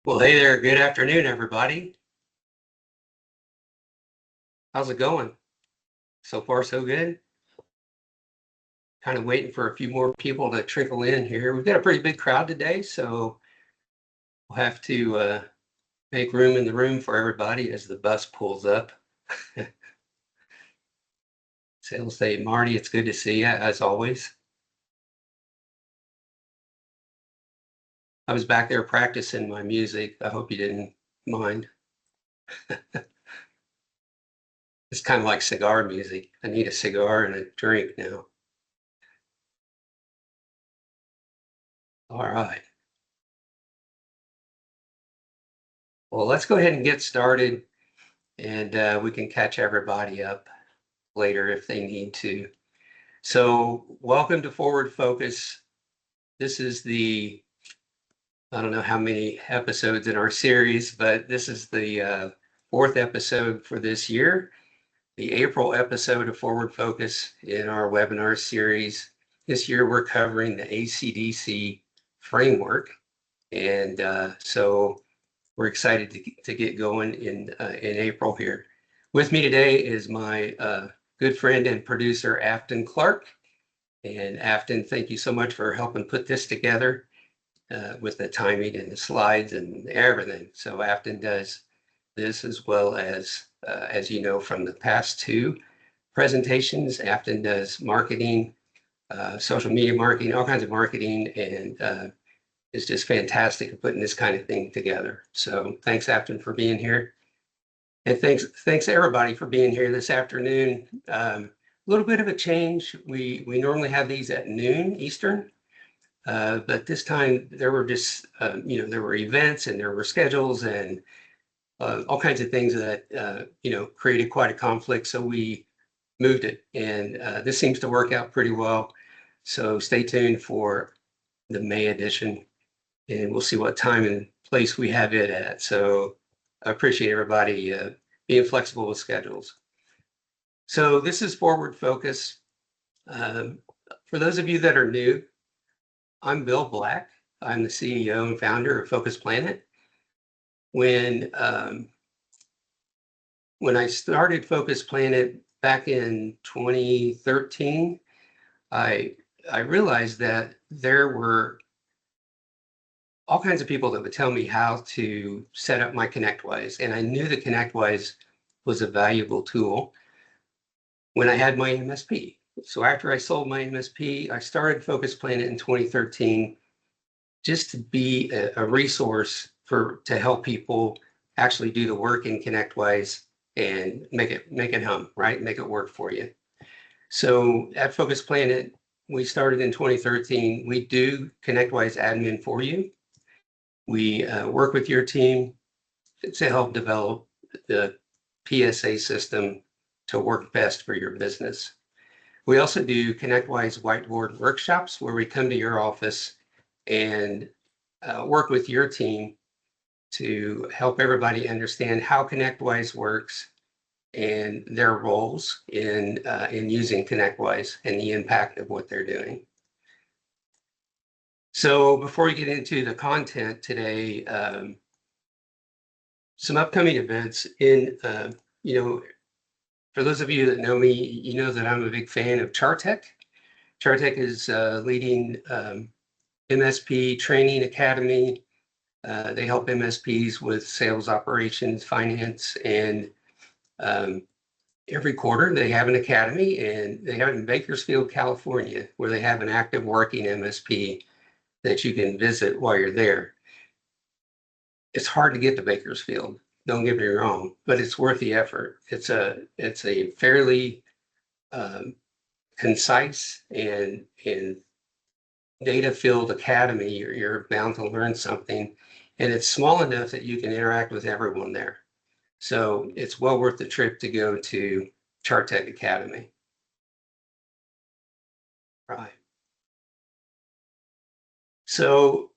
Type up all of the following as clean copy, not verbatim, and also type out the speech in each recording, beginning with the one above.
Well, hey there. Good afternoon, everybody. How's it going? So far, so good. Kind of waiting for a few more people to trickle in here. We've got a pretty big crowd today, so we'll have to make room in the room for everybody as the bus pulls up. Sales say, Marty, it's good to see you, as always. I was back there practicing my music. I hope you didn't mind. It's kind of like cigar music. I need a cigar and a drink now. All right. Well, let's go ahead and get started, and we can catch everybody up later if they need to. So welcome to Forward Focus. This is I don't know how many episodes in our series, but this is the fourth episode for this year, the April episode of Forward Focus in our webinar series. This year we're covering the AC/DC framework, and so we're excited to get going in April here. With me today is my good friend and producer, Afton Clark. And Afton, thank you so much for helping put this together with the timing and the slides and everything. So Afton does this as well as you know, from the past two presentations. Afton does marketing, social media marketing, all kinds of marketing, and is just fantastic at putting this kind of thing together. So thanks, Afton, for being here. And thanks everybody for being here this afternoon. A little bit of a change. We normally have these at noon Eastern, but this time there were just there were events and there were schedules and all kinds of things that created quite a conflict. So we moved it, and this seems to work out pretty well. So stay tuned for the May edition, and we'll see what time and place we have it at. So I appreciate everybody being flexible with schedules. So this is Forward Focus. For those of you that are new, I'm Bill Black. I'm the CEO and founder of FocusPlanit. When I started FocusPlanit back in 2013, I realized that there were all kinds of people that would tell me how to set up my ConnectWise, and I knew that ConnectWise was a valuable tool when I had my MSP. So after I sold my MSP, I started FocusPlanit in 2013 just to be a resource to help people actually do the work in ConnectWise and make it hum, right? Make it work for you. So at FocusPlanit, we started in 2013. We do ConnectWise admin for you. We work with your team to help develop the PSA system to work best for your business. We also do ConnectWise whiteboard workshops where we come to your office and work with your team to help everybody understand how ConnectWise works and their roles in using ConnectWise and the impact of what they're doing. So before we get into the content today, some upcoming events for those of you that know me, you know that I'm a big fan of Chartech. Chartech is leading MSP training academy. They help MSPs with sales operations, finance, and every quarter they have an academy, and they have it in Bakersfield, California, where they have an active working MSP that you can visit while you're there. It's hard to get to Bakersfield, don't get me wrong, but it's worth the effort. It's a fairly concise and data-filled academy. You're bound to learn something, and it's small enough that you can interact with everyone there. So it's well worth the trip to go to Chartech Academy. Right. So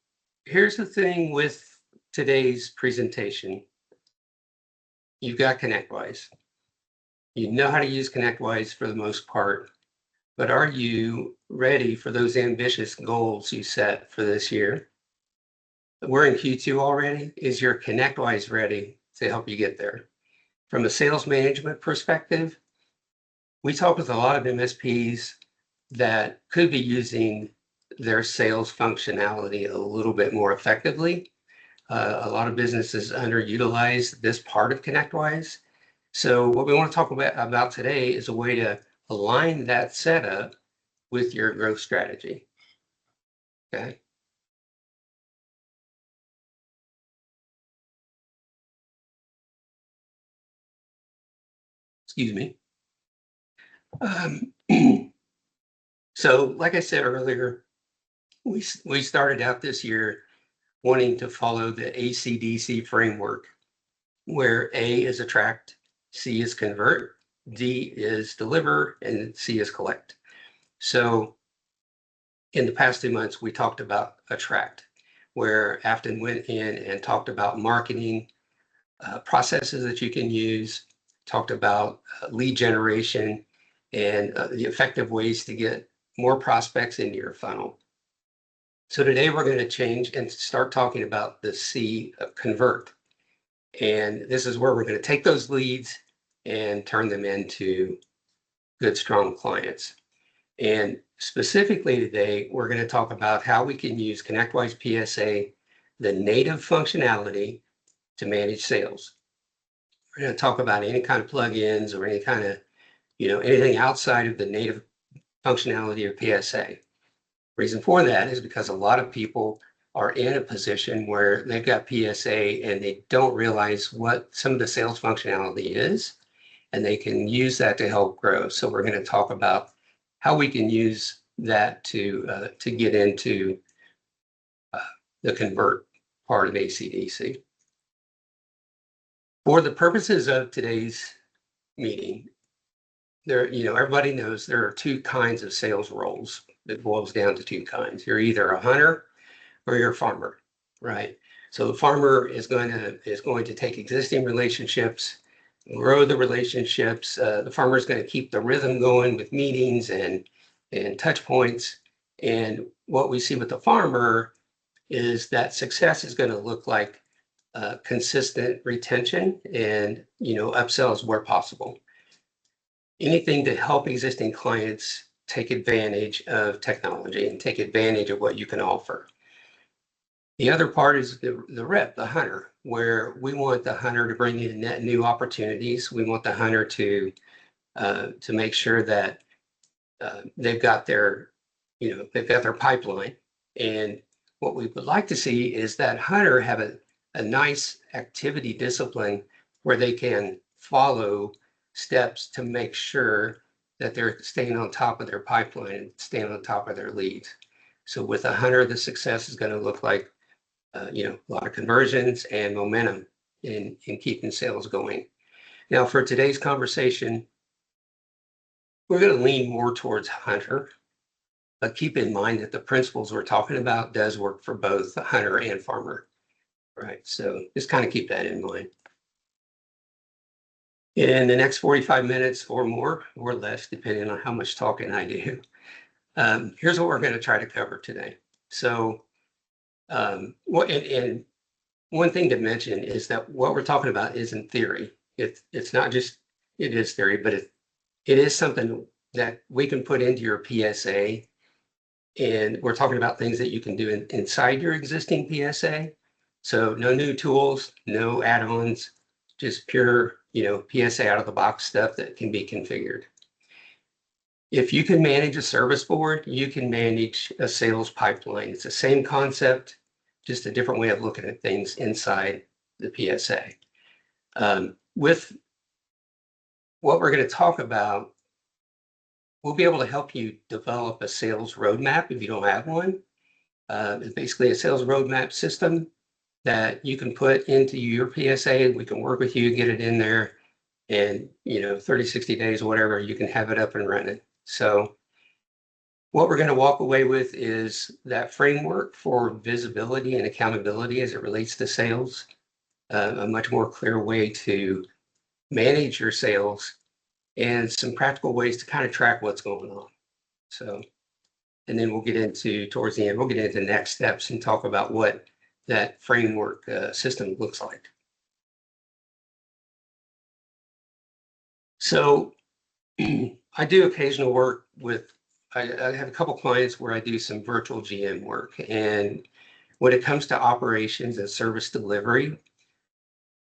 here's the thing with today's presentation. You've got ConnectWise. You know how to use ConnectWise for the most part, but are you ready for those ambitious goals you set for this year? we're in Q2 already. Is your ConnectWise ready to help you get there? From a sales management perspective, we talk with a lot of MSPs that could be using their sales functionality a little bit more effectively. A lot of businesses underutilize this part of ConnectWise. So what we want to talk about today is a way to align that setup with your growth strategy. Okay. Excuse me. So like I said earlier, we started out this year wanting to follow the ACDC framework, where A is attract, C is convert, D is deliver, and C is collect. So in the past 2 months, we talked about attract, where Afton went in and talked about marketing processes that you can use, talked about lead generation and the effective ways to get more prospects into your funnel. So today we're going to change and start talking about the C of convert. And this is where we're going to take those leads and turn them into good, strong clients. And specifically today, we're going to talk about how we can use ConnectWise PSA, the native functionality to manage sales. We're going to talk about any kind of plugins or any kind of, anything outside of the native functionality of PSA. Reason for that is because a lot of people are in a position where they've got PSA and they don't realize what some of the sales functionality is, and they can use that to help grow. So we're going to talk about how we can use that to get into the convert part of ACDC. For the purposes of today's meeting, everybody knows there are two kinds of sales roles. It boils down to two kinds. You're either a hunter or you're a farmer, right? So the farmer is going to take existing relationships, grow the relationships. The farmer is going to keep the rhythm going with meetings and touch points. And what we see with the farmer is that success is going to look like consistent retention and upsells where possible. Anything to help existing clients take advantage of technology and take advantage of what you can offer. The other part is the rep, the hunter, where we want the hunter to bring in net new opportunities. We want the hunter to make sure that they've got their pipeline. And what we would like to see is that hunter have a nice activity discipline where they can follow steps to make sure that they're staying on top of their pipeline and staying on top of their leads. So with a hunter, the success is going to look like a lot of conversions and momentum in keeping sales going. Now, for today's conversation, we're going to lean more towards hunter, but keep in mind that the principles we're talking about does work for both hunter and farmer, right? So just kind of keep that in mind. In the next 45 minutes or more or less, depending on how much talking I do, here's what we're going to try to cover today. So, and one thing to mention is that what we're talking about isn't theory. It's not just, it is theory, but it is something that we can put into your PSA. And we're talking about things that you can do inside your existing PSA. So no new tools, no add-ons, just pure, PSA out of the box stuff that can be configured. If you can manage a service board, you can manage a sales pipeline. It's the same concept, just a different way of looking at things inside the PSA. With what we're going to talk about, we'll be able to help you develop a sales roadmap if you don't have one. It's basically a sales roadmap system that you can put into your PSA. We can work with you, get it in there, and 30, 60 days, whatever, you can have it up and running. So what we're going to walk away with is that framework for visibility and accountability as it relates to sales, a much more clear way to manage your sales, and some practical ways to kind of track what's going on. So, and then we'll get into, towards the end, we'll get into next steps and talk about what that framework system looks like. So I do occasional work with, I have a couple clients where I do some virtual GM work. And when it comes to operations and service delivery,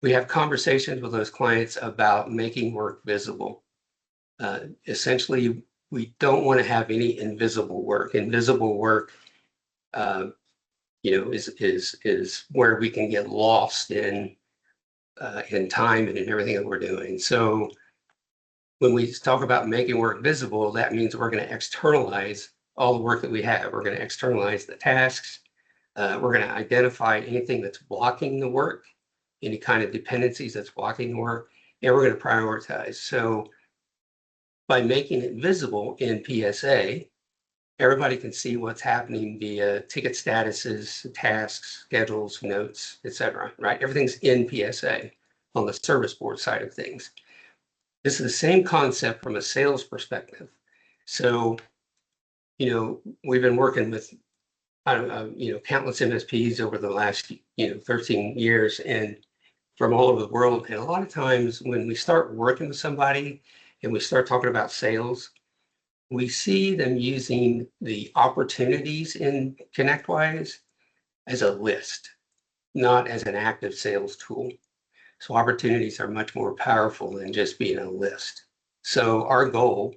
we have conversations with those clients about making work visible. Essentially, we don't want to have any invisible work. Invisible work, is where we can get lost in time and in everything that we're doing. So when we talk about making work visible, that means we're going to externalize all the work that we have. We're going to externalize the tasks. We're going to identify anything that's blocking the work, any kind of dependencies that's blocking the work, and we're going to prioritize. So by making it visible in PSA, everybody can see what's happening via ticket statuses, tasks, schedules, notes, etc. Right? Everything's in PSA on the service board side of things. This is the same concept from a sales perspective. So, we've been working with, countless MSPs over the last, 13 years and from all over the world. And a lot of times when we start working with somebody and we start talking about sales, we see them using the opportunities in ConnectWise as a list, not as an active sales tool. So opportunities are much more powerful than just being a list. So our goal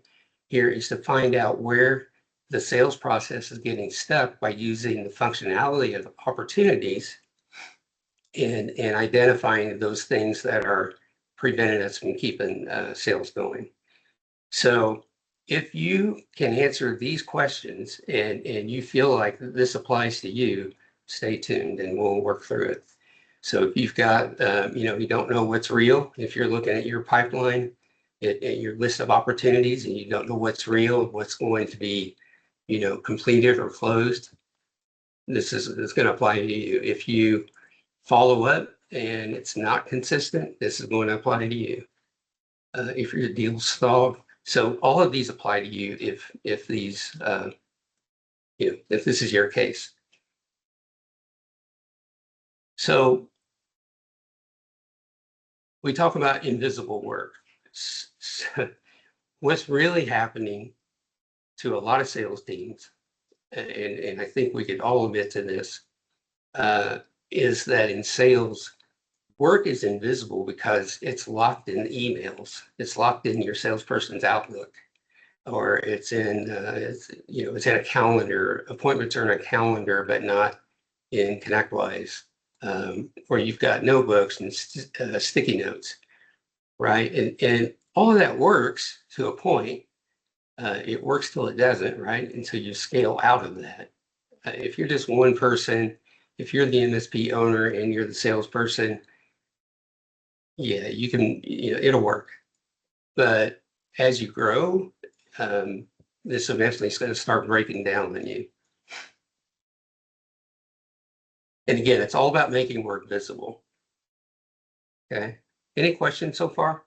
here is to find out where the sales process is getting stuck by using the functionality of opportunities and identifying those things that are preventing us from keeping sales going. So if you can answer these questions and you feel like this applies to you, stay tuned and we'll work through it. So if you've got, you don't know what's real, if you're looking at your pipeline, at your list of opportunities and you don't know what's real, what's going to be, completed or closed, this is going to apply to you. If you follow up and it's not consistent, this is going to apply to you. If your deal's stalled, so all of these apply to you if these, if this is your case. So we talk about invisible work. What's really happening to a lot of sales teams, and I think we could all admit to this, is that in sales, work is invisible because it's locked in emails. It's locked in your salesperson's Outlook, or it's in it's in a calendar. Appointments are in a calendar, but not in ConnectWise, where you've got notebooks and sticky notes, right? And all of that works to a point. It works till it doesn't, right? Until you scale out of that. If you're just one person, if you're the MSP owner and you're the salesperson, yeah, you can, it'll work. But as you grow, this eventually is going to start breaking down on you. And again, it's all about making work visible. Okay. Any questions so far?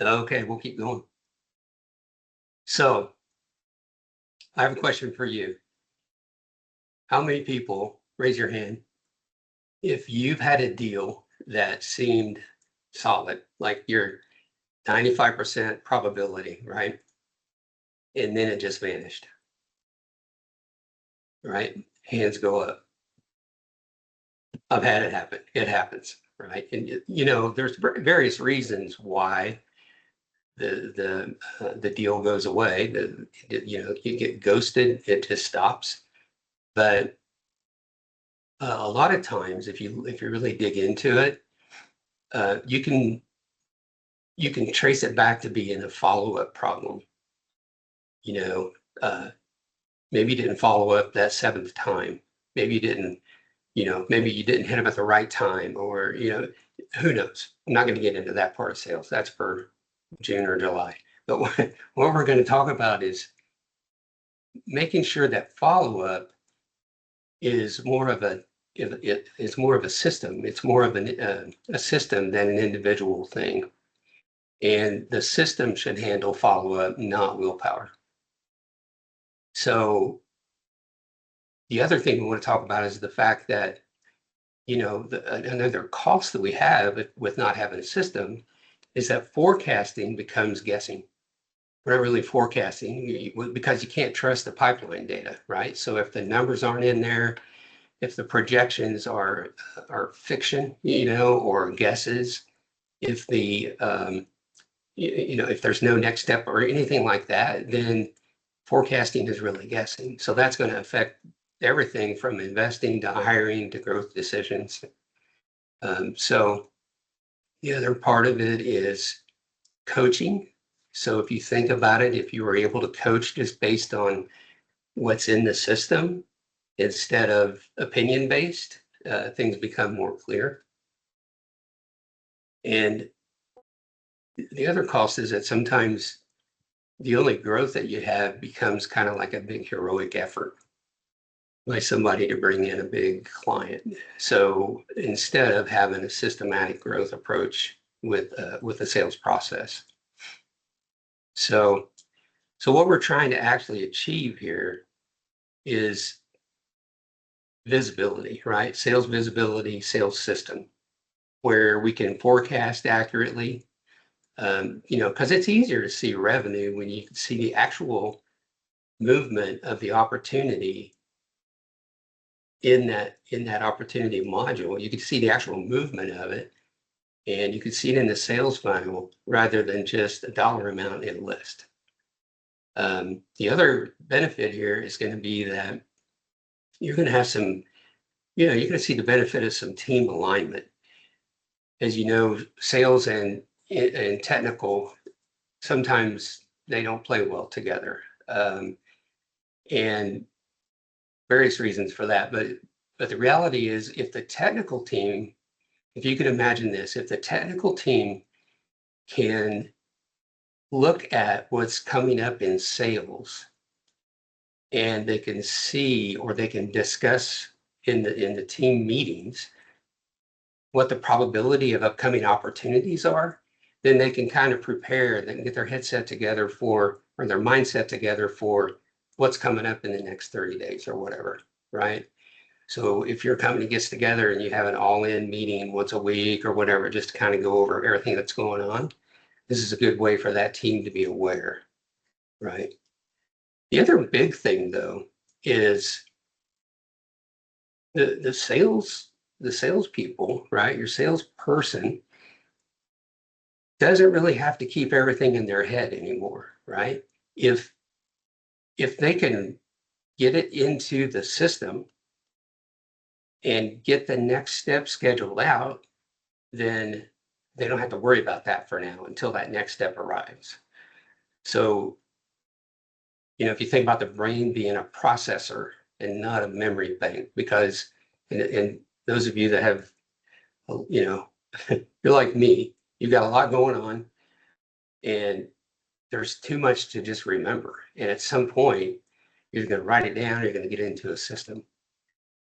Okay, we'll keep going. So I have a question for you. How many people, raise your hand, if you've had a deal that seemed solid, like you're 95% probability, right? And then it just vanished, right? Hands go up. I've had it happen. It happens, right? And there's various reasons why the deal goes away. You get ghosted. It just stops. But a lot of times, if you really dig into it, you can trace it back to being a follow-up problem. Maybe you didn't follow up that seventh time. Maybe you didn't hit them at the right time, or, who knows? I'm not going to get into that part of sales. That's for June or July. But what we're going to talk about is making sure that follow-up is more of it's more of a system. It's more of a system than an individual thing. And the system should handle follow-up, not willpower. So The other thing we want to talk about is the fact that, another cost that we have with not having a system is that forecasting becomes guessing. We're not really forecasting because you can't trust the pipeline data, right? So if the numbers aren't in there, if the projections are fiction, or guesses, if the if there's no next step or anything like that, then forecasting is really guessing. So that's going to affect everything from investing to hiring to growth decisions. So the other part of it is coaching. So if you think about it, if you were able to coach just based on what's in the system instead of opinion-based, things become more clear. And the other cost is that sometimes the only growth that you have becomes kind of like a big heroic effort by somebody to bring in a big client. So instead of having a systematic growth approach with a sales process. So what we're trying to actually achieve here is visibility, right? Sales visibility, sales system, where we can forecast accurately, because it's easier to see revenue when you can see the actual movement of the opportunity in that opportunity module. You can see the actual movement of it, and you can see it in the sales funnel rather than just a dollar amount in a list. The other benefit here is going to be that you're going to have some, you're going to see the benefit of some team alignment. As you know, sales and technical, sometimes they don't play well together. And various reasons for that. But the reality is, if the technical team, if you can imagine this, if the technical team can look at what's coming up in sales and they can see or they can discuss in the team meetings what the probability of upcoming opportunities are, then they can kind of prepare, they can get their headset together or their mindset together for what's coming up in the next 30 days or whatever, right? So if your company gets together and you have an all-in meeting once a week or whatever, just to kind of go over everything that's going on, this is a good way for that team to be aware, right? The other big thing, though, is the salespeople, right? Your salesperson doesn't really have to keep everything in their head anymore, right? If they can get it into the system and get the next step scheduled out, then they don't have to worry about that for now until that next step arrives. So, if you think about the brain being a processor and not a memory bank, because, and those of you that have, you're like me, you've got a lot going on and there's too much to just remember. And at some point, you're going to write it down, you're going to get into a system.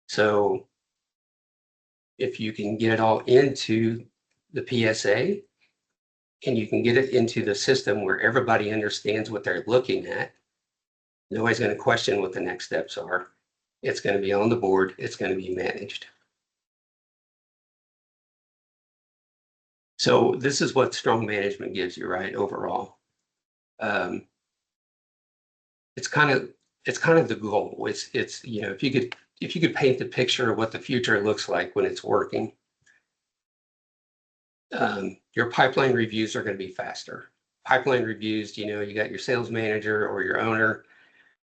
So if you can get it all into the PSA and you can get it into the system where everybody understands what they're looking at, nobody's going to question what the next steps are. It's going to be on the board. It's going to be managed. So this is what strong management gives you, right? Overall, it's kind of the goal. It's if you could paint the picture of what the future looks like when it's working, your pipeline reviews are going to be faster. Pipeline reviews, you got your sales manager or your owner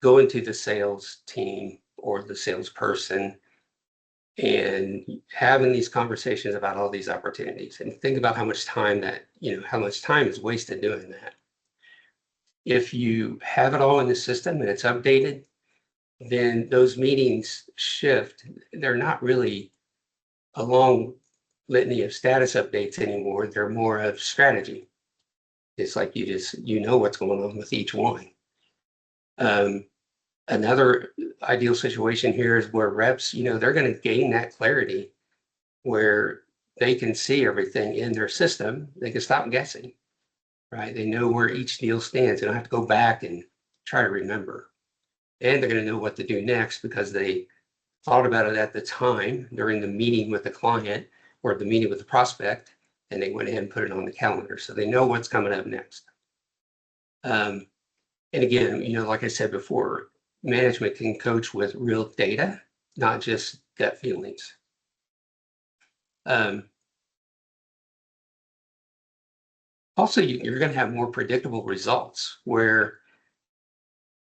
go into the sales team or the salesperson and having these conversations about all these opportunities, and think about how much time is wasted doing that. If you have it all in the system and it's updated, then those meetings shift. They're not really a long litany of status updates anymore. They're more of strategy. It's like you know what's going on with each one. Another ideal situation here is where reps, they're going to gain that clarity where they can see everything in their system. They can stop guessing, right? They know where each deal stands. They don't have to go back and try to remember. And they're going to know what to do next because they thought about it at the time during the meeting with the client or the meeting with the prospect, and they went ahead and put it on the calendar. So they know what's coming up next. And again, like I said before, management can coach with real data, not just gut feelings. Also, you're going to have more predictable results where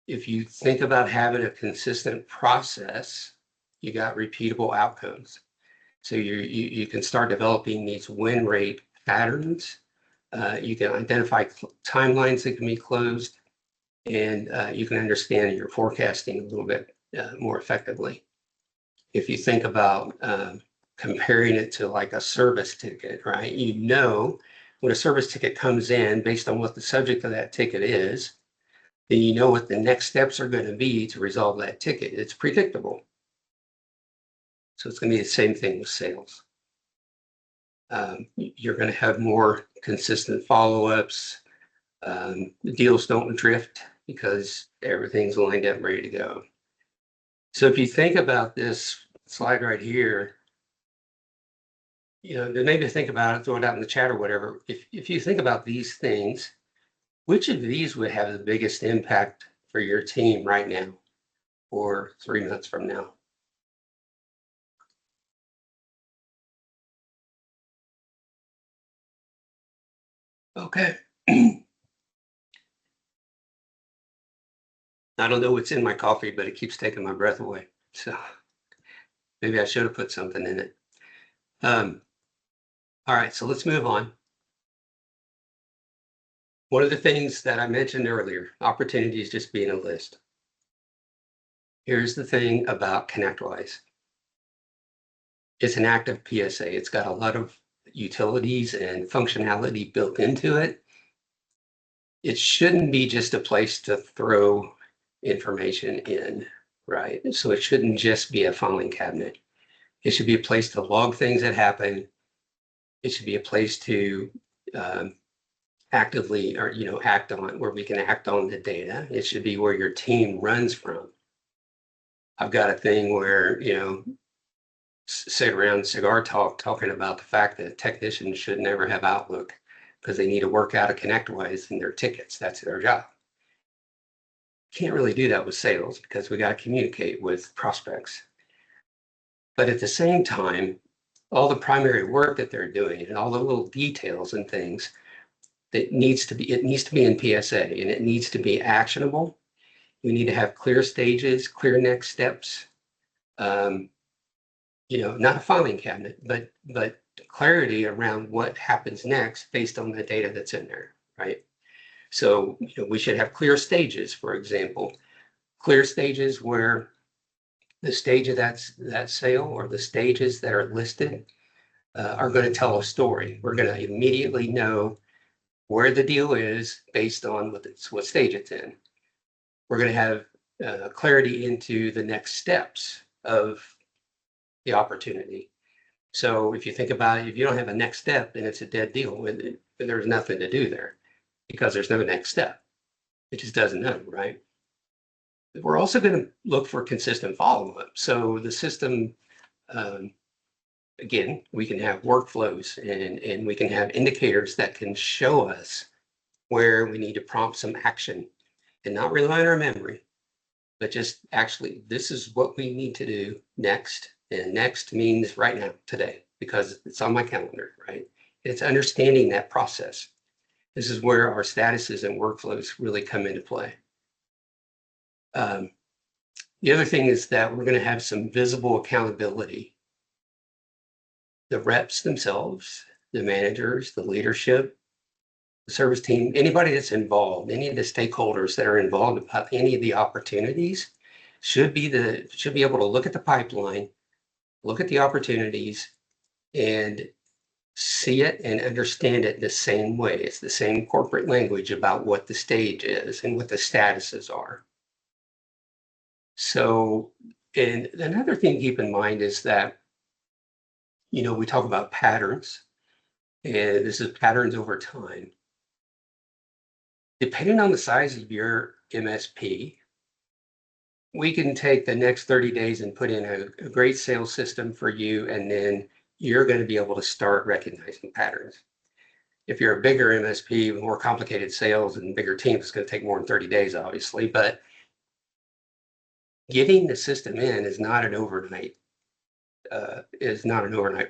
if you think about having a consistent process, you got repeatable outcomes. So you can start developing these win rate patterns. You can identify timelines that can be closed, and you can understand your forecasting a little bit more effectively. If you think about comparing it to like a service ticket, right? When a service ticket comes in based on what the subject of that ticket is, then you know what the next steps are going to be to resolve that ticket. It's predictable. So it's going to be the same thing with sales. You're going to have more consistent follow-ups. The deals don't drift because everything's lined up, ready to go. So if you think about this slide right here, maybe think about it, throw it out in the chat or whatever. If you think about these things, which of these would have the biggest impact for your team right now or 3 months from now? Okay. I don't know what's in my coffee, but it keeps taking my breath away. So maybe I should have put something in it. All right, so let's move on. One of the things that I mentioned earlier, opportunities just being a list. Here's the thing about ConnectWise. It's an active PSA. It's got a lot of utilities and functionality built into it. It shouldn't be just a place to throw information in, right? So it shouldn't just be a filing cabinet. It should be a place to log things that happen. It should be a place to actively or act on, where we can act on the data. It should be where your team runs from. I've got a thing where sit around cigar talk talking about the fact that technicians should never have Outlook because they need to work out a ConnectWise in their tickets. That's their job. Can't really do that with sales because we got to communicate with prospects. But at the same time, all the primary work that they're doing and all the little details and things it needs to be in PSA, and it needs to be actionable. We need to have clear stages, clear next steps. Not a filing cabinet, but clarity around what happens next based on the data that's in there, right? So we should have clear stages, for example, clear stages where the stage of that sale or the stages that are listed are going to tell a story. We're going to immediately know where the deal is based on what stage it's in. We're going to have clarity into the next steps of the opportunity. So if you think about it, if you don't have a next step, then it's a dead deal. There's nothing to do there because there's no next step. It just doesn't know, right? We're also going to look for consistent follow-up. So the system, again, we can have workflows and we can have indicators that can show us where we need to prompt some action and not rely on our memory, but just actually, this is what we need to do next. And next means right now, today, because it's on my calendar, right? It's understanding that process. This is where our statuses and workflows really come into play. The other thing is that we're going to have some visible accountability. The reps themselves, the managers, the leadership, the service team, anybody that's involved, any of the stakeholders that are involved about any of the opportunities should be able to look at the pipeline, look at the opportunities, and see it and understand it the same way. It's the same corporate language about what the stage is and what the statuses are. So, and another thing to keep in mind is that, we talk about patterns, and this is patterns over time. Depending on the size of your MSP, we can take the next 30 days and put in a great sales system for you, and then you're going to be able to start recognizing patterns. If you're a bigger MSP with more complicated sales and bigger teams, it's going to take more than 30 days, obviously, but getting the system in is not an overnight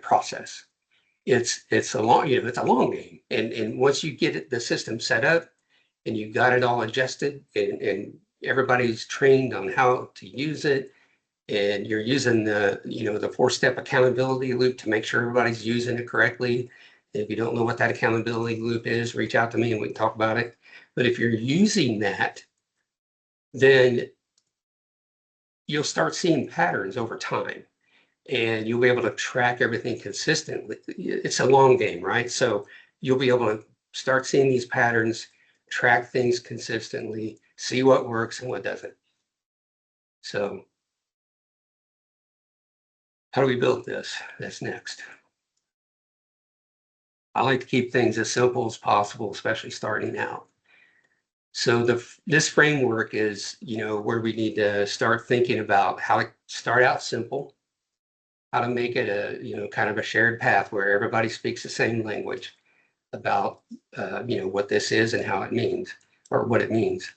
process. It's a long game, and once you get the system set up and you got it all adjusted, and everybody's trained on how to use it, and you're using the 4-step accountability loop to make sure everybody's using it correctly. If you don't know what that accountability loop is, reach out to me and we can talk about it. But if you're using that, then you'll start seeing patterns over time, and you'll be able to track everything consistently. It's a long game, right? So you'll be able to start seeing these patterns, track things consistently, see what works and what doesn't. So how do we build this? That's next. I like to keep things as simple as possible, especially starting out. So this framework is, where we need to start thinking about how to start out simple, how to make it a, kind of a shared path where everybody speaks the same language about, what this is and how it means, or what it means.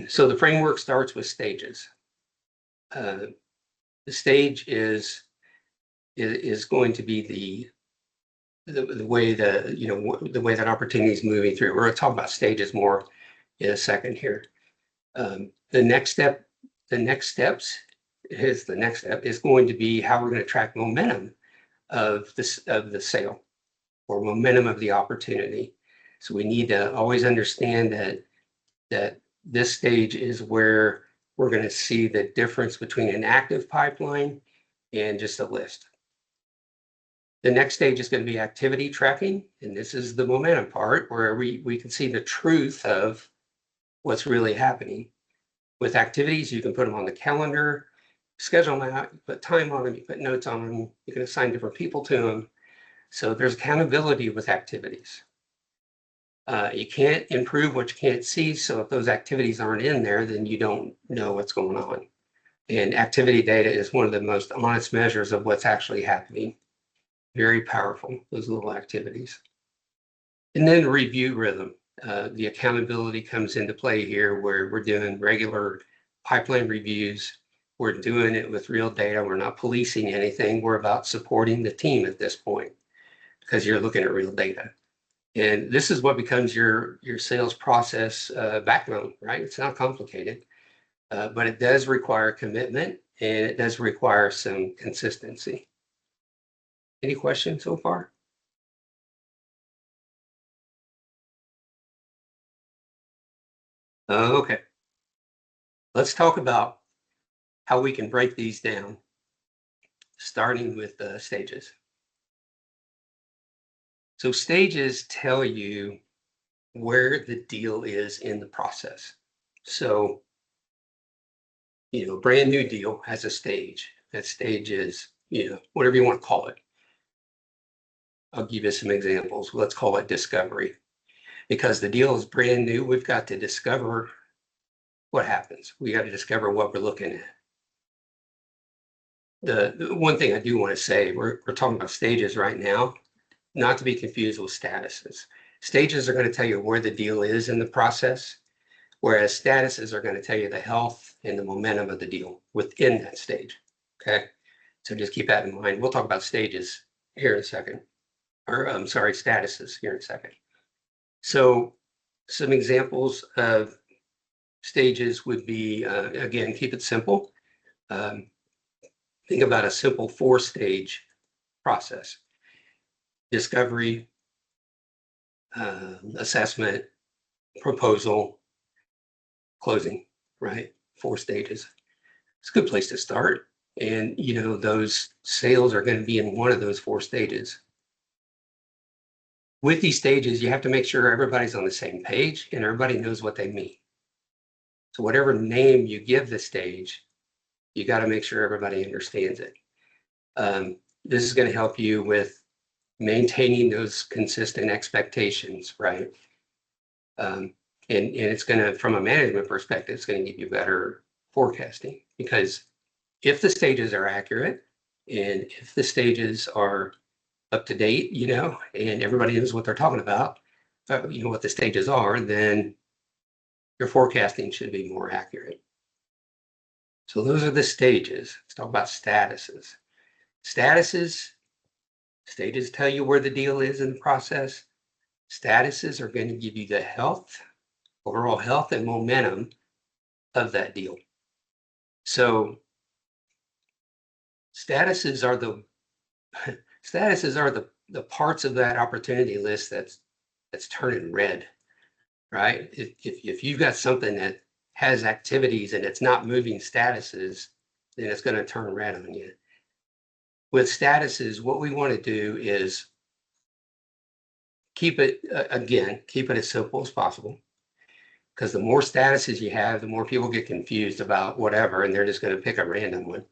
So the framework starts with stages. The stage is going to be the way the way that opportunity is moving through. We're going to talk about stages more in a second here. The next step is going to be how we're going to track momentum of the sale, or momentum of the opportunity. So we need to always understand that this stage is where we're going to see the difference between an active pipeline and just a list. The next stage is going to be activity tracking, and this is the momentum part where we can see the truth of what's really happening. With activities, you can put them on the calendar, schedule them out, you put time on them, you put notes on them, you can assign different people to them. So there's accountability with activities. You can't improve what you can't see, so if those activities aren't in there, then you don't know what's going on. And activity data is one of the most honest measures of what's actually happening. Very powerful, those little activities. And then review rhythm. The accountability comes into play here, where we're doing regular pipeline reviews. We're doing it with real data. We're not policing anything. We're about supporting the team at this point, because you're looking at real data. And this is what becomes your sales process backbone, right? It's not complicated, but it does require commitment, and it does require some consistency. Any questions so far? Okay. Let's talk about how we can break these down, starting with stages. So stages tell you where the deal is in the process. So, brand new deal has a stage. That stage is, whatever you want to call it. I'll give you some examples. Let's call it discovery. Because the deal is brand new, we've got to discover what happens. We got to discover what we're looking at. The one thing I do want to say, we're talking about stages right now, not to be confused with statuses. Stages are going to tell you where the deal is in the process, whereas statuses are going to tell you the health and the momentum of the deal within that stage. Okay, so just keep that in mind. We'll talk about stages here in a second, or I'm sorry, statuses here in a second. So some examples of stages would be, again, keep it simple. Think about a simple 4-stage process: discovery, assessment, proposal, closing, right? 4 stages. It's a good place to start. And, those sales are going to be in one of those 4 stages. With these stages, you have to make sure everybody's on the same page and everybody knows what they mean. So whatever name you give the stage, you got to make sure everybody understands it. This is going to help you with maintaining those consistent expectations, right? And it's going to, from a management perspective, it's going to give you better forecasting, because if the stages are accurate and if the stages are up to date, and everybody knows what they're talking about, what the stages are, then your forecasting should be more accurate. So those are the stages. Let's talk about statuses. Stages tell you where the deal is in the process. Statuses are going to give you the overall health and momentum of that deal. So statuses are the parts of that opportunity list that's turning red, right? If you've got something that has activities and it's not moving statuses, then it's going to turn red on you. With statuses, what we want to do is keep it as simple as possible, because the more statuses you have, the more people get confused about whatever, and they're just going to pick a random one.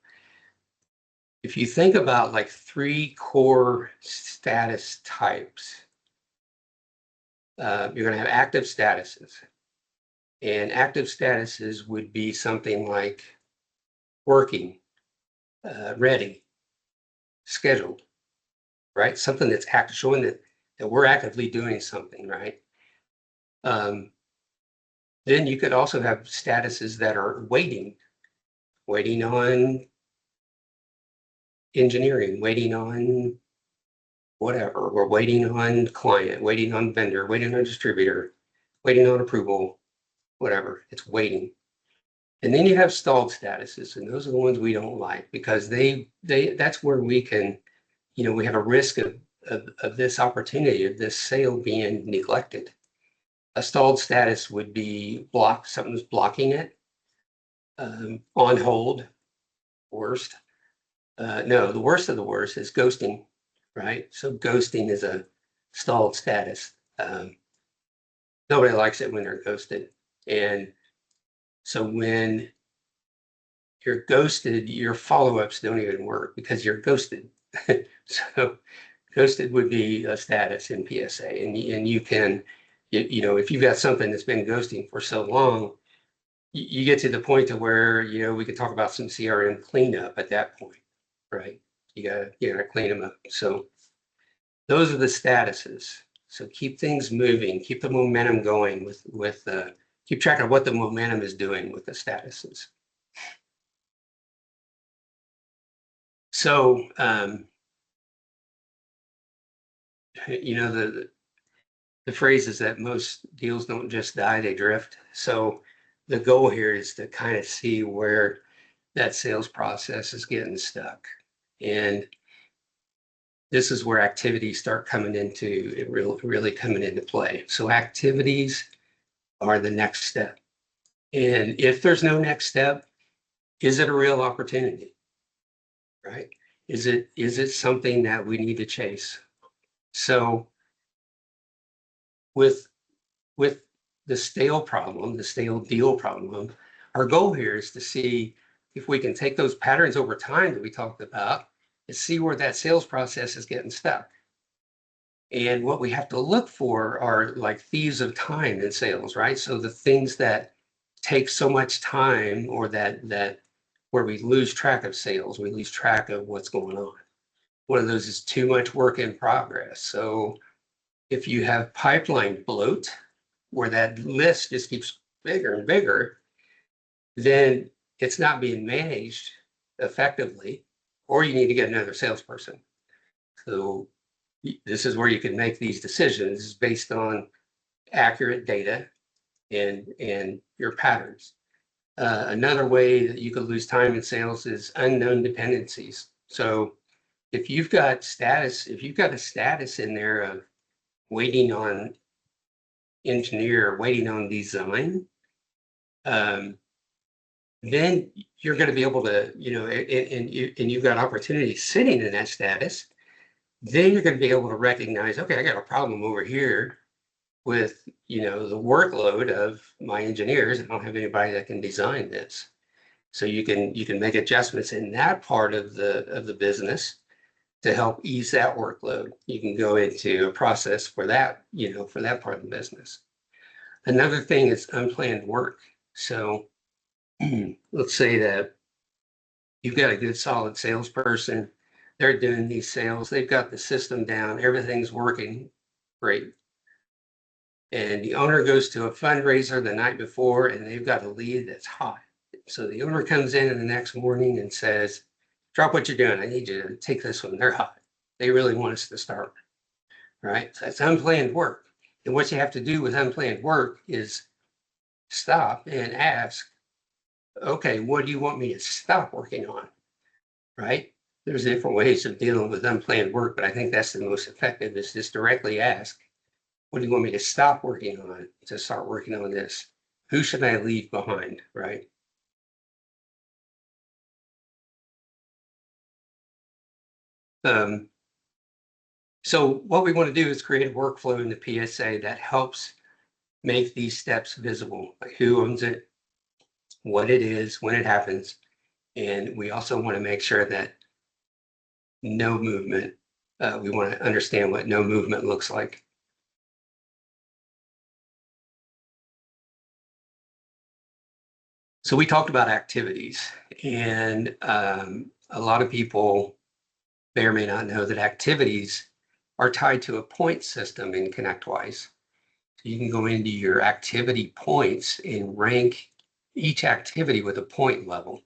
If you think about like 3 core status types, you're going to have active statuses. And active statuses would be something like working, ready, scheduled, right? Something that's showing that we're actively doing something, right? Then you could also have statuses that are waiting on engineering, waiting on whatever. We're waiting on client, waiting on vendor, waiting on distributor, waiting on approval, whatever. It's waiting. And then you have stalled statuses, and those are the ones we don't like, because that's where we can, we have a risk of this opportunity, of this sale being neglected. A stalled status would be something's blocking it, on hold, worst. No, the worst of the worst is ghosting, right? So ghosting is a stalled status. Nobody likes it when they're ghosted. And so when you're ghosted, your follow-ups don't even work because you're ghosted. So ghosted would be a status in PSA. And you can, if you've got something that's been ghosting for so long, you get to the point to where, we could talk about some CRM cleanup at that point, right? You gotta clean them up. So those are the statuses. So keep things moving, keep the momentum going keep track of what the momentum is doing with the statuses. So, the phrase is that most deals don't just die, they drift. So the goal here is to kind of see where that sales process is getting stuck. And this is where activities start coming into it, really coming into play. So activities are the next step. And if there's no next step, is it a real opportunity, right? Is it something that we need to chase? So with the stale deal problem, our goal here is to see if we can take those patterns over time that we talked about and see where that sales process is getting stuck. And what we have to look for are like thieves of time in sales, right? So the things that take so much time, or that where we lose track of sales, we lose track of what's going on. One of those is too much work in progress. So if you have pipeline bloat, where that list just keeps bigger and bigger, then it's not being managed effectively, or you need to get another salesperson. So this is where you can make these decisions based on accurate data and your patterns. Another way that you could lose time in sales is unknown dependencies. So if you've got a status in there of waiting on engineer, waiting on design, then you're going to be able to, and you've got opportunities sitting in that status. Then you're going to be able to recognize, okay, I got a problem over here with, the workload of my engineers. I don't have anybody that can design this. So you can make adjustments in that part of the business to help ease that workload. You can go into a process for that, for that part of the business. Another thing is unplanned work. So let's say that you've got a good solid salesperson. They're doing these sales. They've got the system down. Everything's working great. And the owner goes to a fundraiser the night before and they've got a lead that's hot. So the owner comes in the next morning and says, drop what you're doing. I need you to take this one. They're hot. They really want us to start. Right? So that's unplanned work. And what you have to do with unplanned work is stop and ask, okay, what do you want me to stop working on? Right? There's different ways of dealing with unplanned work, but I think that's the most effective is just directly ask, what do you want me to stop working on to start working on this? Who should I leave behind? Right? Um, so what we want to do is create a workflow in the PSA that helps make these steps visible, like who owns it, what it is, when it happens. And we also want to make sure that no movement, we want to understand what no movement looks like. So we talked about activities, and a lot of people may or may not know that activities are tied to a point system in ConnectWise. So you can go into your activity points and rank each activity with a point level.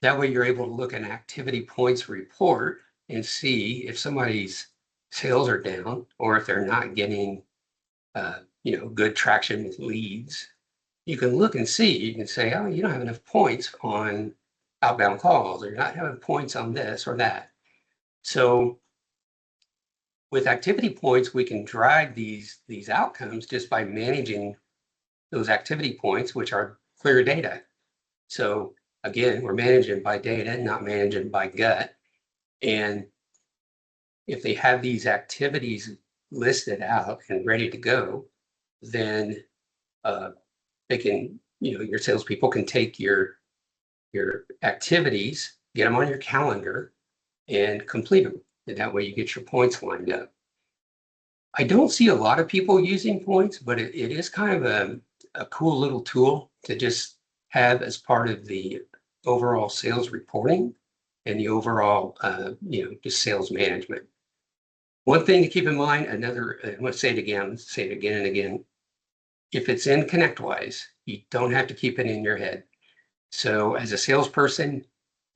That way you're able to look at an activity points report and see if somebody's sales are down or if they're not getting good traction with leads. You can look and see, you can say, oh, you don't have enough points on outbound calls, or you're not having points on this or that. So with activity points, we can drive these outcomes just by managing those activity points, which are clear data. So again, we're managing by data, not managing by gut. And if they have these activities listed out and ready to go, then they can, your salespeople can take your activities, get them on your calendar, and complete them. And that way you get your points lined up. I don't see a lot of people using points, but it is kind of a cool little tool to just have as part of the overall sales reporting and the overall, just sales management. One thing to keep in mind, I'm going to say it again and again. If it's in ConnectWise, you don't have to keep it in your head. So as a salesperson,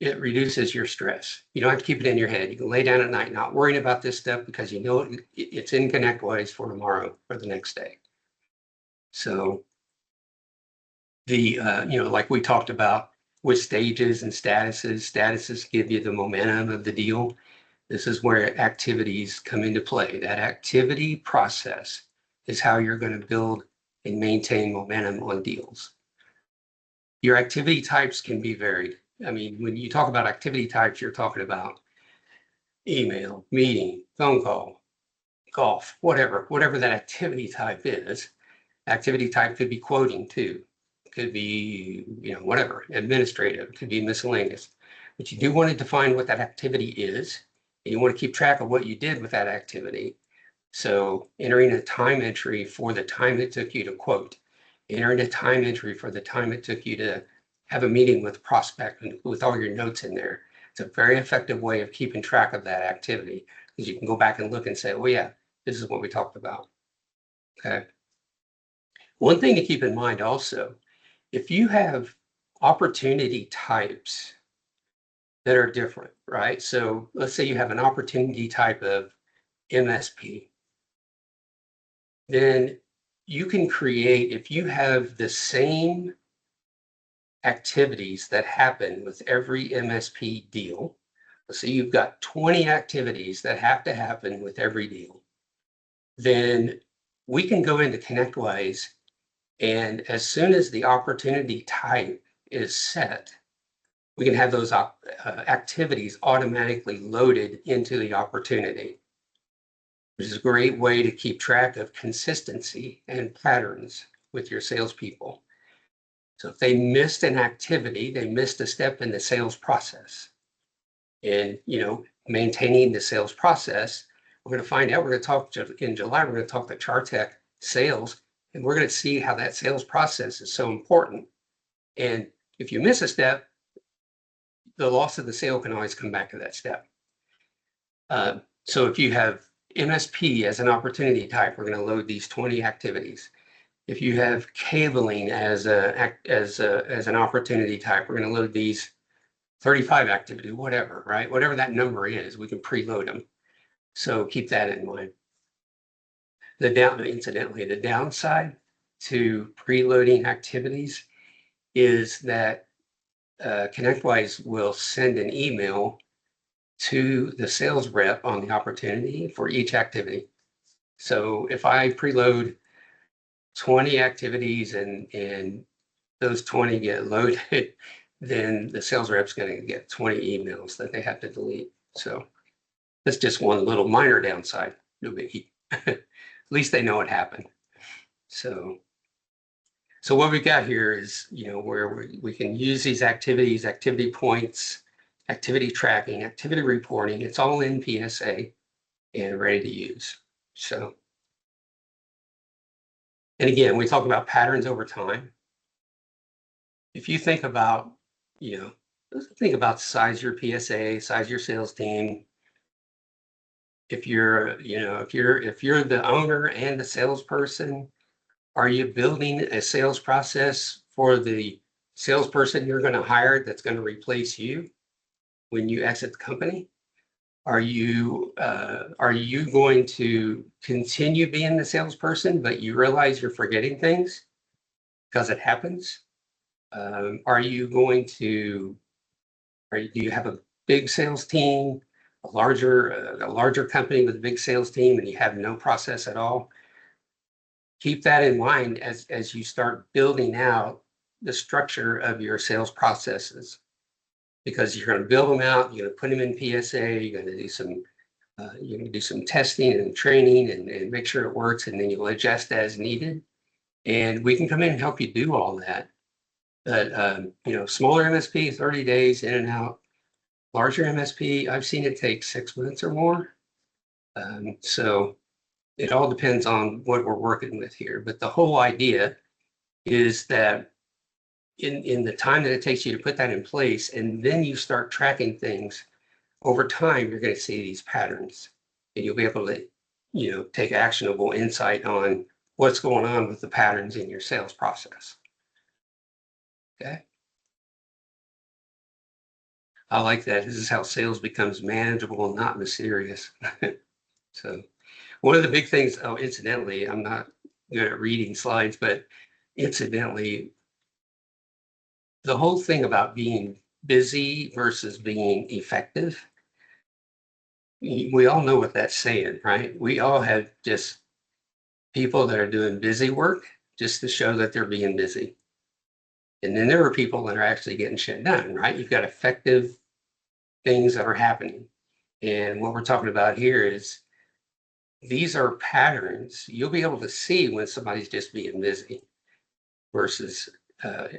it reduces your stress. You don't have to keep it in your head. You can lay down at night not worrying about this stuff because you know it's in ConnectWise for tomorrow or the next day. So like we talked about with stages and statuses give you the momentum of the deal. This is where activities come into play. That activity process is how you're going to build and maintain momentum on deals. Your activity types can be varied. I mean, when you talk about activity types, you're talking about email, meeting, phone call, golf, whatever that activity type is. Activity type could be quoting too. It could be, whatever, administrative, it could be miscellaneous. But you do want to define what that activity is. And you want to keep track of what you did with that activity. So entering a time entry for the time it took you to quote, entering a time entry for the time it took you to have a meeting with a prospect with all your notes in there. It's a very effective way of keeping track of that activity because you can go back and look and say, oh yeah, this is what we talked about. Okay. One thing to keep in mind also, if you have opportunity types that are different, right? So let's say you have an opportunity type of MSP, then you can create, if you have the same activities that happen with every MSP deal, let's say you've got 20 activities that have to happen with every deal, then we can go into ConnectWise, and as soon as the opportunity type is set, we can have those activities automatically loaded into the opportunity, which is a great way to keep track of consistency and patterns with your salespeople. So if they missed an activity, they missed a step in the sales process. And, maintaining the sales process, we're going to find out, we're going to talk in July, we're going to talk to Chartech sales, and we're going to see how that sales process is so important. And if you miss a step, the loss of the sale can always come back to that step. So if you have MSP as an opportunity type, we're going to load these 20 activities. If you have cabling as an opportunity type, we're going to load these 35 activity, whatever, right? Whatever that number is, we can preload them. So keep that in mind. Incidentally, the downside to preloading activities is that ConnectWise will send an email to the sales rep on the opportunity for each activity. So if I preload 20 activities and those 20 get loaded, then the sales rep's going to get 20 emails that they have to delete. So that's just one little minor downside. No biggie. At least they know what happened. So what we've got here is, where we can use these activities, activity points, activity tracking, activity reporting. It's all in PSA and ready to use. So, and again, we talk about patterns over time. If you think about, think about size of your PSA, size of your sales team. If you're the owner and the salesperson, are you building a sales process for the salesperson you're going to hire that's going to replace you when you exit the company? Are you going to continue being the salesperson, but you realize you're forgetting things because it happens? Do you have a big sales team, a larger company with a big sales team, and you have no process at all? Keep that in mind as you start building out the structure of your sales processes, because you're going to build them out, you're going to put them in PSA, you're going to do some testing and training and make sure it works, and then you'll adjust as needed. And we can come in and help you do all that. But smaller MSP, 30 days in and out. Larger MSP, I've seen it take 6 months or more. So it all depends on what we're working with here. But the whole idea is that in the time that it takes you to put that in place, and then you start tracking things over time, you're going to see these patterns, and you'll be able to, take actionable insight on what's going on with the patterns in your sales process. Okay. I like that. This is how sales becomes manageable and not mysterious. So one of the big things, incidentally, I'm not good at reading slides, but incidentally, the whole thing about being busy versus being effective, we all know what that's saying, right? We all have just people that are doing busy work just to show that they're being busy. And then there are people that are actually getting shit done, right? You've got effective things that are happening. And what we're talking about here is these are patterns. You'll be able to see when somebody's just being busy versus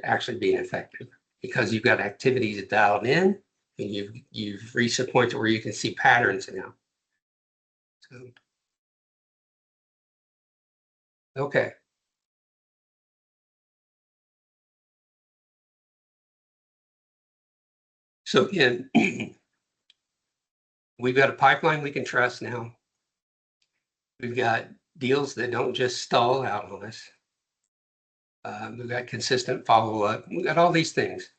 actually being effective, because you've got activities dialed in and you've reached a point where you can see patterns now. So, okay. So again, we've got a pipeline we can trust now. We've got deals that don't just stall out on us. We've got consistent follow-up. We've got all these things.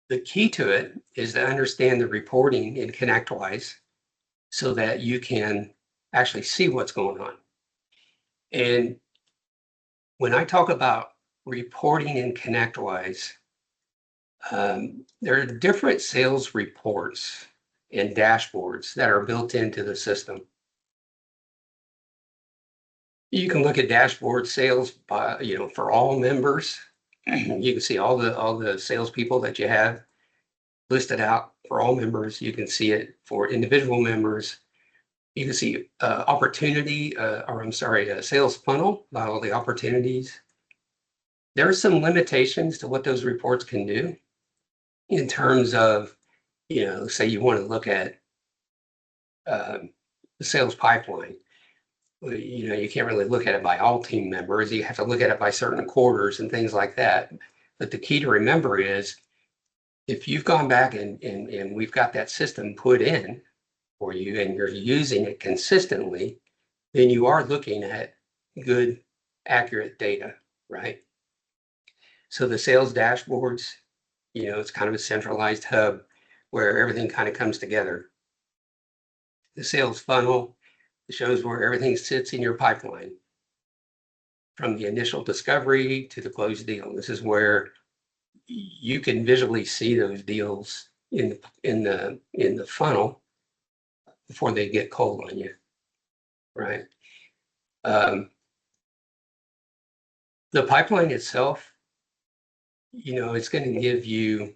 The key to it is to understand the reporting in ConnectWise so that you can actually see what's going on. And when I talk about reporting in ConnectWise, there are different sales reports and dashboards that are built into the system. You can look at dashboard sales by, for all members. You can see all the salespeople that you have listed out for all members. You can see it for individual members. You can see sales funnel by all the opportunities. There are some limitations to what those reports can do in terms of, say you want to look at the sales pipeline. you can't really look at it by all team members. You have to look at it by certain quarters and things like that. But the key to remember is if you've gone back and we've got that system put in for you and you're using it consistently, then you are looking at good, accurate data, right? So the sales dashboards, it's kind of a centralized hub where everything kind of comes together. The sales funnel shows where everything sits in your pipeline from the initial discovery to the closed deal. This is where you can visually see those deals in the funnel before they get cold on you, right? The pipeline itself, it's going to give you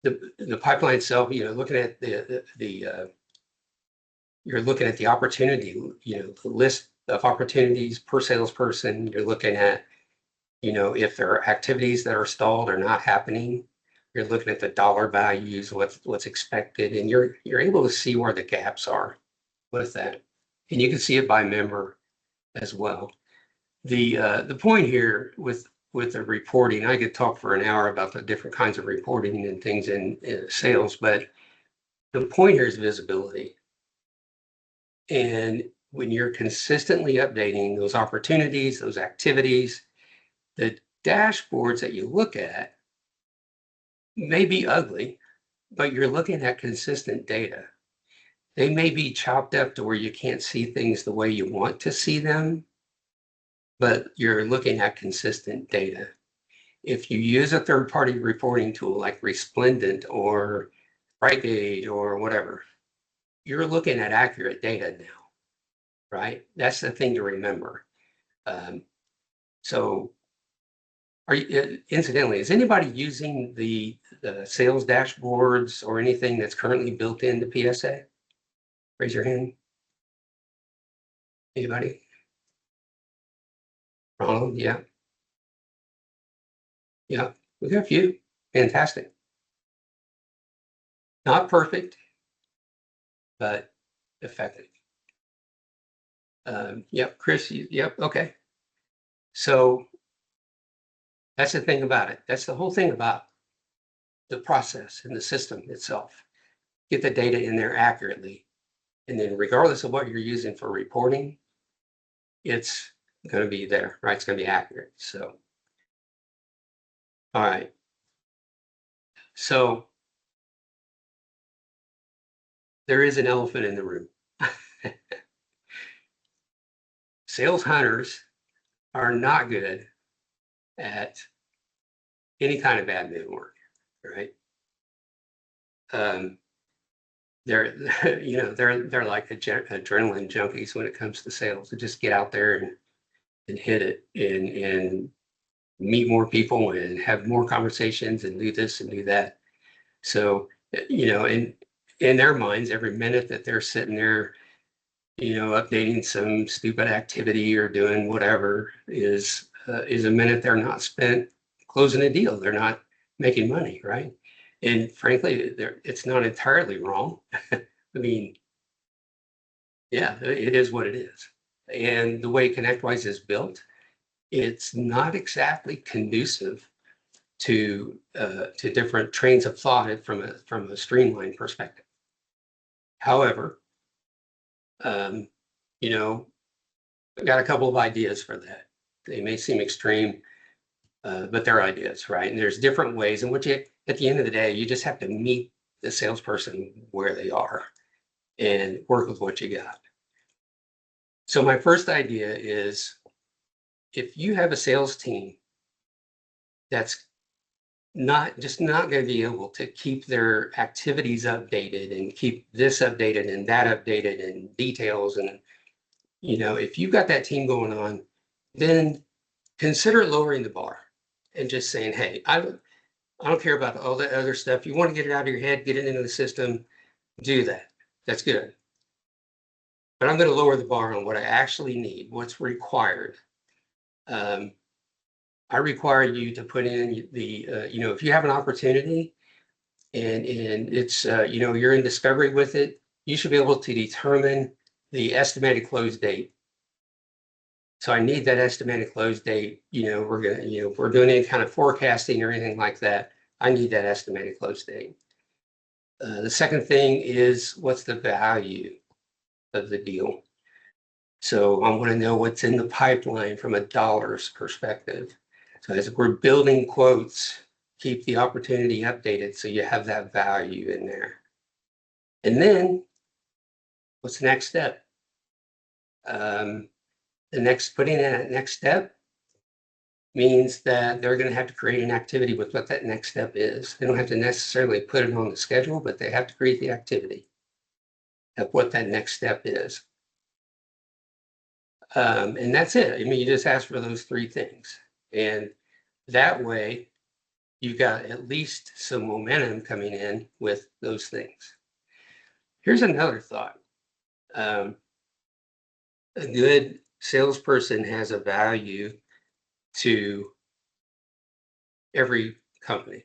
the pipeline itself. Looking at you're looking at the opportunity, the list of opportunities per salesperson. You're looking at, if there are activities that are stalled or not happening. You're looking at the dollar values, what's expected, and you're able to see where the gaps are with that, and you can see it by member as well. The point here with the reporting, I could talk for an hour about the different kinds of reporting and things in sales, but the point here is visibility. And when you're consistently updating those opportunities, those activities, the dashboards that you look at may be ugly, but you're looking at consistent data. They may be chopped up to where you can't see things the way you want to see them, but you're looking at consistent data. If you use a third-party reporting tool like Resplendent or Brightgauge or whatever, you're looking at accurate data now, right? That's the thing to remember. So, incidentally, is anybody using the sales dashboards or anything that's currently built into PSA? Raise your hand. Anybody? Ronald, yeah. Yeah, we got a few. Fantastic. Not perfect, but effective. Yep, Chris, yep, okay. So that's the thing about it. That's the whole thing about the process and the system itself. Get the data in there accurately. And then regardless of what you're using for reporting, it's going to be there, right? It's going to be accurate. So, all right. So there is an elephant in the room. Sales hunters are not good at any kind of admin work, right? They're they're like adrenaline junkies when it comes to sales. They just get out there and hit it and meet more people and have more conversations and do this and do that. So in their minds, every minute that they're sitting there, updating some stupid activity or doing whatever is a minute they're not spent closing a deal. They're not making money, right? And frankly, it's not entirely wrong. I mean, yeah, it is what it is. And the way ConnectWise is built, it's not exactly conducive to different trains of thought from a streamlined perspective. However, I got a couple of ideas for that. They may seem extreme, but they're ideas, right? And there's different ways in which at the end of the day, you just have to meet the salesperson where they are and work with what you got. So my first idea is if you have a sales team that's not going to be able to keep their activities updated and keep this updated and that updated and details, and if you've got that team going on, then consider lowering the bar and just saying, hey, I don't care about all that other stuff. You want to get it out of your head, get it into the system, do that. That's good. But I'm going to lower the bar on what I actually need, what's required. I require you to put in the, if you have an opportunity and it's, you're in discovery with it, you should be able to determine the estimated close date. So I need that estimated close date. If we're doing any kind of forecasting or anything like that, I need that estimated close date. The second thing is, what's the value of the deal? So I want to know what's in the pipeline from a dollars perspective. So as we're building quotes, keep the opportunity updated so you have that value in there. And then what's the next step? Putting in that next step means that they're going to have to create an activity with what that next step is. They don't have to necessarily put it on the schedule, but they have to create the activity of what that next step is. And that's it. I mean, you just ask for those three things. And that way, you got at least some momentum coming in with those things. Here's another thought. A good salesperson has a value to every company.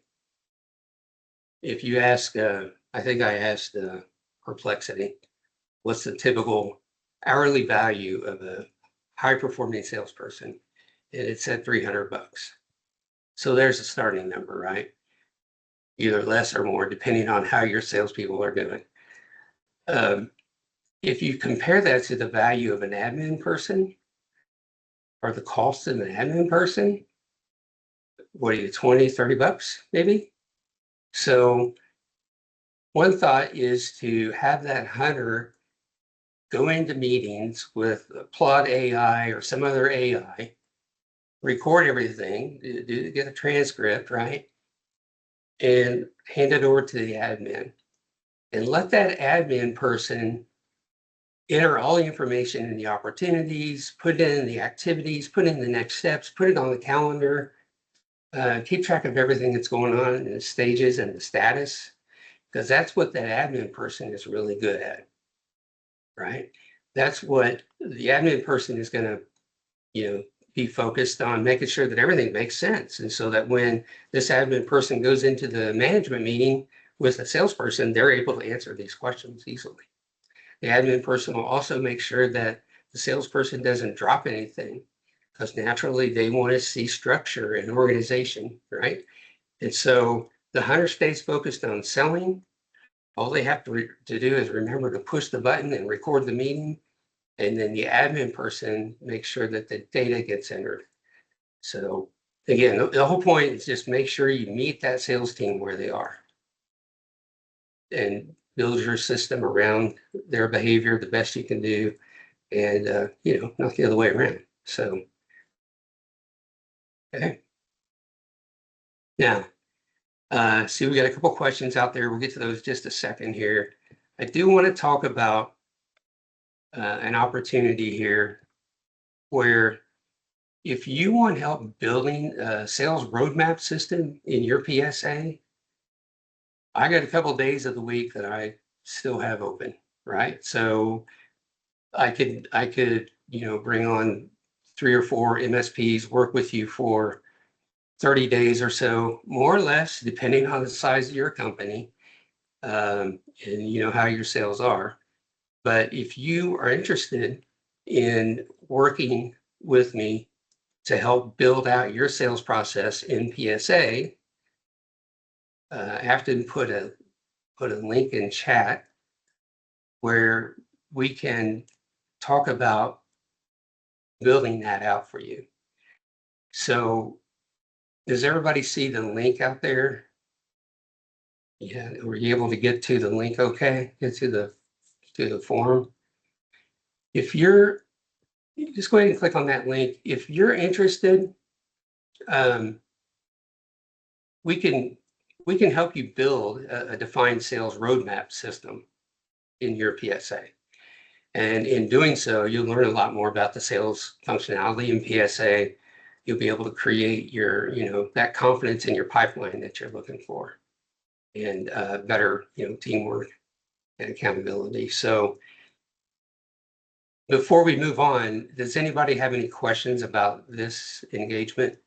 If you ask, I think I asked Perplexity, what's the typical hourly value of a high-performing salesperson? And it said $300. So there's a starting number, right? Either less or more, depending on how your salespeople are doing. If you compare that to the value of an admin person or the cost of an admin person, what are you, 20, 30 bucks maybe? So one thought is to have that hunter go into meetings with Plot AI or some other AI, record everything, get a transcript, right? And hand it over to the admin. And let that admin person enter all the information in the opportunities, put in the activities, put in the next steps, put it on the calendar, keep track of everything that's going on in the stages and the status, because that's what that admin person is really good at, right? That's what the admin person is going to, be focused on, making sure that everything makes sense. And so that when this admin person goes into the management meeting with a salesperson, they're able to answer these questions easily. The admin person will also make sure that the salesperson doesn't drop anything, because naturally they want to see structure and organization, right? And so the hunter stays focused on selling. All they have to do is remember to push the button and record the meeting. And then the admin person makes sure that the data gets entered. So again, the whole point is just make sure you meet that sales team where they are and build your system around their behavior the best you can do, and not the other way around. So okay. Now, see, we got a couple questions out there. We'll get to those just a second here. I do want to talk about an opportunity here where if you want help building a sales roadmap system in your PSA, I got a couple of days of the week that I still have open, right? So I could, bring on 3 or 4 MSPs, work with you for 30 days or so, more or less, depending on the size of your company, and how your sales are. But if you are interested in working with me to help build out your sales process in PSA, I have to put a link in chat where we can talk about building that out for you. So does everybody see the link out there? Yeah, were you able to get to the link okay? Get to the forum? If you're, just go ahead and click on that link. If you're interested, we can help you build a defined sales roadmap system in your PSA. And in doing so, you'll learn a lot more about the sales functionality in PSA. You'll be able to create your, that confidence in your pipeline that you're looking for, and better, teamwork and accountability. So before we move on, does anybody have any questions about this engagement?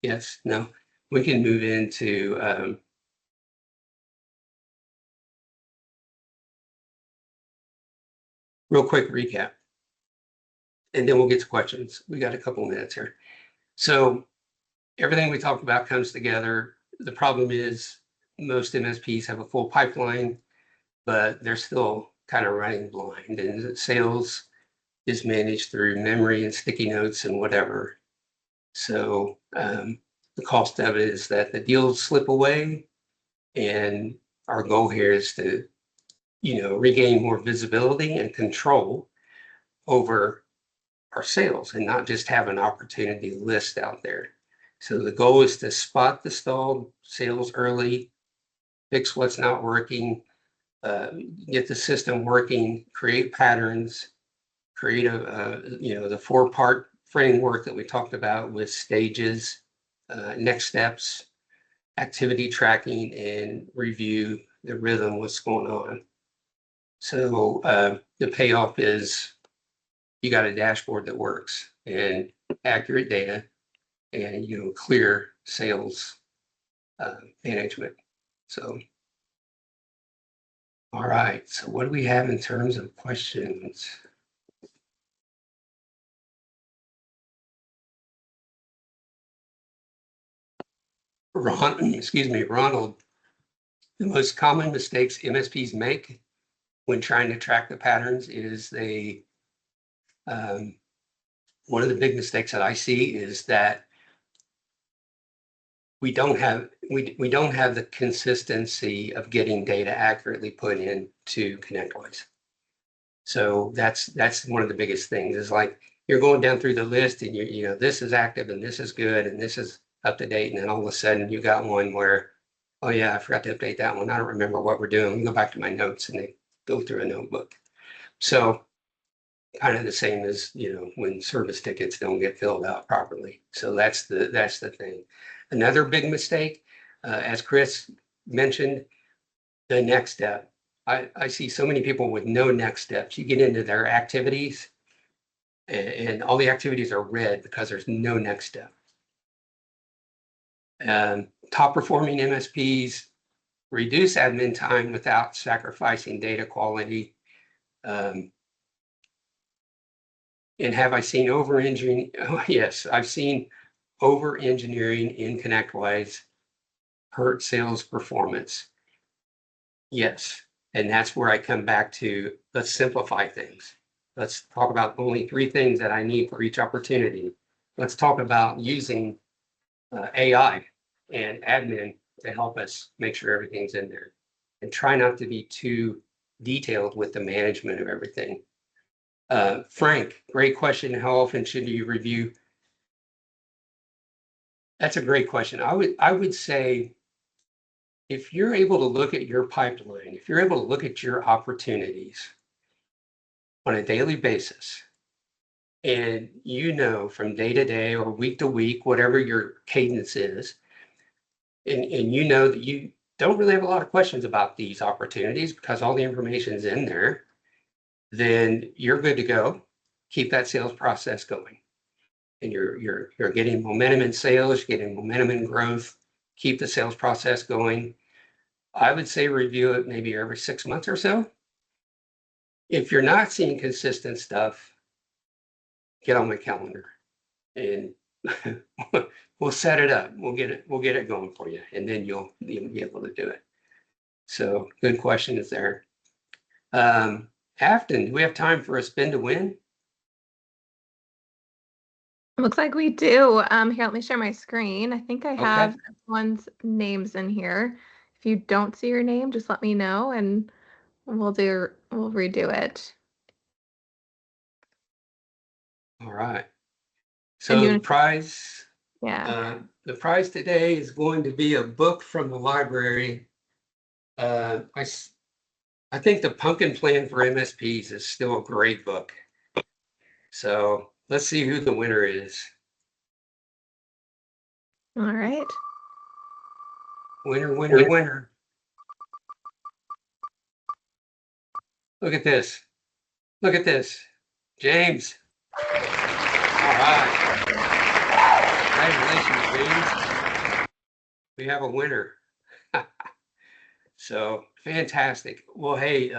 Yes, no? We can move into real quick recap, and then we'll get to questions. We got a couple minutes here. So everything we talked about comes together. The problem is most MSPs have a full pipeline, but they're still kind of running blind, and sales is managed through memory and sticky notes and whatever. So the cost of it is that the deals slip away, and our goal here is to, regain more visibility and control over our sales and not just have an opportunity list out there. So the goal is to spot the stalled sales early, fix what's not working, get the system working, create patterns, create the 4-part framework that we talked about with stages, next steps, activity tracking, and review the rhythm, what's going on. So the payoff is you got a dashboard that works and accurate data and, clear sales management. So, all right. So what do we have in terms of questions? Ronald, the most common mistakes MSPs make when trying to track the patterns is one of the big mistakes that I see is that we don't have the consistency of getting data accurately put into ConnectWise. So that's one of the biggest things is like you're going down through the list and this is active and this is good and this is up to date, and then all of a sudden you got one where, oh yeah, I forgot to update that one. I don't remember what we're doing. We go back to my notes and they go through a notebook. So kind of the same as when service tickets don't get filled out properly. So that's the thing. Another big mistake, as Chris mentioned, the next step. I see so many people with no next steps. You get into their activities and all the activities are red because there's no next step. Top performing MSPs reduce admin time without sacrificing data quality. And have I seen over-engineering? Oh, yes, I've seen over-engineering in ConnectWise hurt sales performance. Yes, and that's where I come back to, let's simplify things. Let's talk about only 3 things that I need for each opportunity. Let's talk about using AI and admin to help us make sure everything's in there. And try not to be too detailed with the management of everything. Frank, great question. How often should you review? That's a great question. I would say if you're able to look at your pipeline, if you're able to look at your opportunities on a daily basis, and from day to day or week to week, whatever your cadence is, and that you don't really have a lot of questions about these opportunities because all the information is in there, then you're good to go. Keep that sales process going. And you're getting momentum in sales, you're getting momentum in growth, keep the sales process going. I would say review it maybe every 6 months or so. If you're not seeing consistent stuff, get on my calendar and we'll set it up. We'll get it going for you, and then you'll be able to do it. So good question is there. Afton, do we have time for a spin to win? Looks like we do. Here, let me share my screen. I think I have everyone's names in here. If you don't see your name, just let me know and we'll redo it. All right. So the prize, the prize today is going to be a book from the library. I think the Pumpkin Plan for MSPs is still a great book. So let's see who the winner is. All right. Winner, winner, winner. Look at this. Look at this. James. All right. Congratulations, James. We have a winner. So fantastic. Well, hey,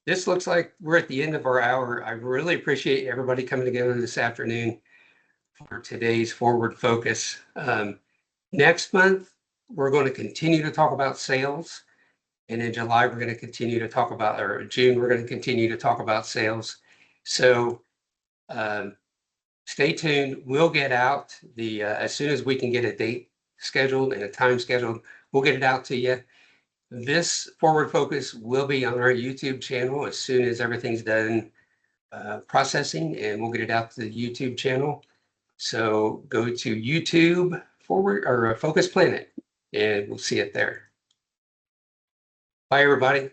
this looks like we're at the end of our hour. I really appreciate everybody coming together this afternoon for today's Forward Focus. Next month, we're going to continue to talk about sales. And in July, we're going to continue to talk about, or June, we're going to continue to talk about sales. So stay tuned. We'll get out as soon as we can get a date scheduled and a time scheduled, we'll get it out to you. This Forward Focus will be on our YouTube channel as soon as everything's done processing, and we'll get it out to the YouTube channel. So go to YouTube FocusPlanit, and we'll see it there. Bye, everybody.